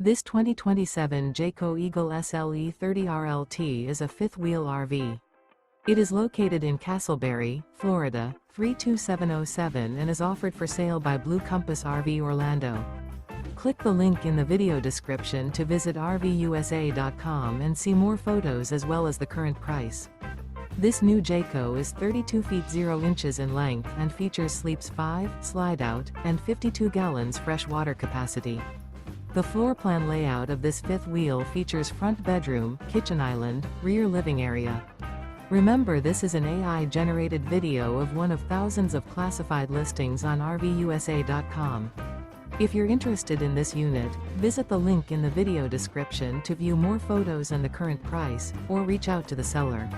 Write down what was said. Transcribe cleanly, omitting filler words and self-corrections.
This 2027 Jayco Eagle SLE 30RLT is a fifth-wheel RV. It is located in Casselberry, Florida, 32707 and is offered for sale by Blue Compass RV Orlando. Click the link in the video description to visit RVUSA.com and see more photos as well as the current price. This new Jayco is 32 feet 0 inches in length and features sleeps 5, slide-out, and 52 gallons fresh water capacity. The floor plan layout of this fifth wheel features front bedroom, kitchen island, rear living area. Remember, this is an AI-generated video of one of thousands of classified listings on RVUSA.com. If you're interested in this unit, visit the link in the video description to view more photos and the current price, or reach out to the seller.